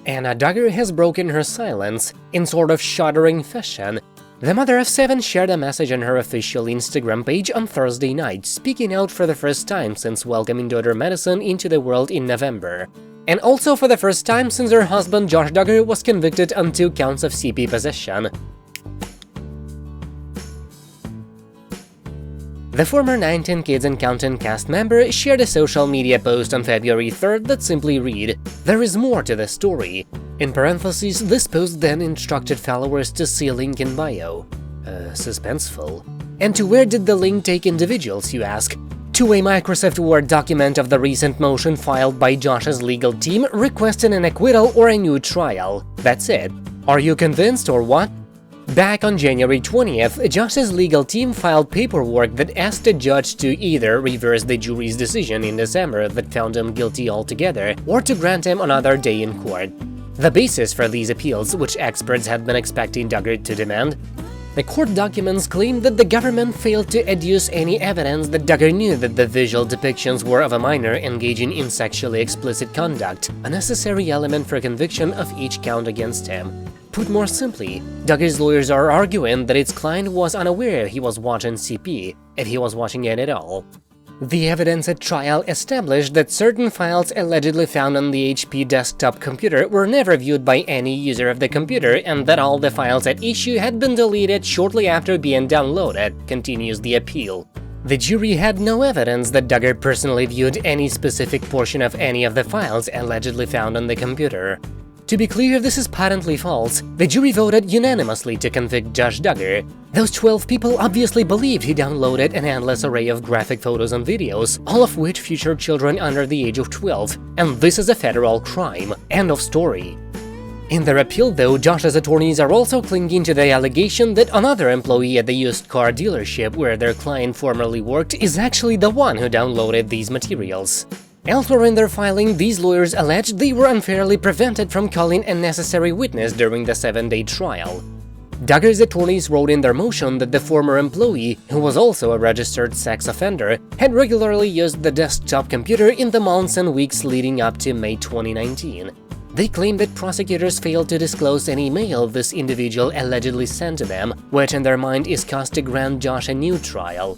Anna Duggar has broken her silence in sort of shuddering fashion. The mother of 7 shared a message on her official Instagram page on Thursday night, speaking out for the first time since welcoming daughter Madison into the world in November. And also for the first time since her husband Josh Duggar was convicted on 2 counts of CP possession. The former 19 Kids and Counting cast member shared a social media post on February 3rd that simply read, "There is more to the story." In parentheses, this post then instructed followers to see link in bio. Suspenseful. And to where did the link take individuals, you ask? To a Microsoft Word document of the recent motion filed by Josh's legal team requesting an acquittal or a new trial. That's it. Are you convinced or what? Back on January 20th, Josh's legal team filed paperwork that asked a judge to either reverse the jury's decision in December that found him guilty altogether, or to grant him another day in court. The basis for these appeals, which experts had been expecting Duggar to demand, the court documents claimed that the government failed to adduce any evidence that Duggar knew that the visual depictions were of a minor engaging in sexually explicit conduct, a necessary element for conviction of each count against him. Put more simply, Duggar's lawyers are arguing that its client was unaware he was watching CP, if he was watching it at all. The evidence at trial established that certain files allegedly found on the HP desktop computer were never viewed by any user of the computer, and that all the files at issue had been deleted shortly after being downloaded, continues the appeal. The jury had no evidence that Duggar personally viewed any specific portion of any of the files allegedly found on the computer. To be clear, this is patently false. The jury voted unanimously to convict Josh Duggar. Those 12 people obviously believed he downloaded an endless array of graphic photos and videos, all of which featured children under the age of 12, and this is a federal crime. End of story. In their appeal, though, Josh's attorneys are also clinging to the allegation that another employee at the used car dealership where their client formerly worked is actually the one who downloaded these materials. Elsewhere in their filing, these lawyers alleged they were unfairly prevented from calling a necessary witness during the 7-day trial. Duggar's attorneys wrote in their motion that the former employee, who was also a registered sex offender, had regularly used the desktop computer in the months and weeks leading up to May 2019. They claimed that prosecutors failed to disclose any mail this individual allegedly sent to them, which in their mind is cause to grant Josh a new trial.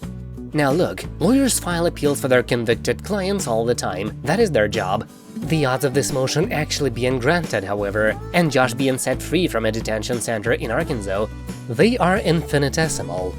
Now look, lawyers file appeals for their convicted clients all the time, that is their job. The odds of this motion actually being granted, however, and Josh being set free from a detention center in Arkansas, they are infinitesimal.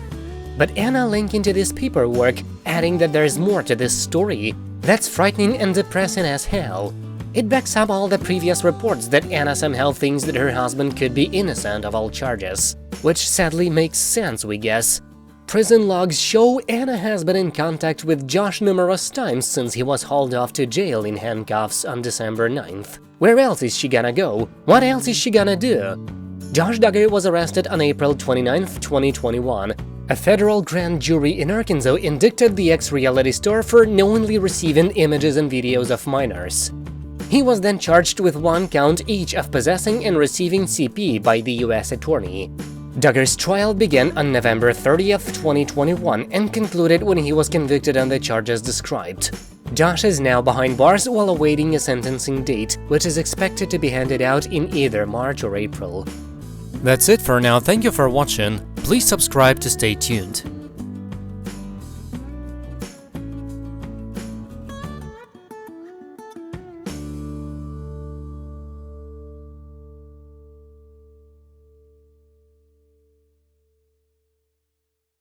But Anna linking to this paperwork, adding that there's more to this story, that's frightening and depressing as hell. It backs up all the previous reports that Anna somehow thinks that her husband could be innocent of all charges, which sadly makes sense, we guess. Prison logs show Anna has been in contact with Josh numerous times since he was hauled off to jail in handcuffs on December 9th. Where else is she gonna go? What else is she gonna do? Josh Duggar was arrested on April 29, 2021. A federal grand jury in Arkansas indicted the ex-reality star for knowingly receiving images and videos of minors. He was then charged with 1 count each of possessing and receiving CP by the U.S. attorney. Duggar's trial began on November 30th, 2021 and concluded when he was convicted on the charges described. Josh is now behind bars while awaiting a sentencing date, which is expected to be handed out in either March or April. That's it for now, thank you for watching, please subscribe to stay tuned.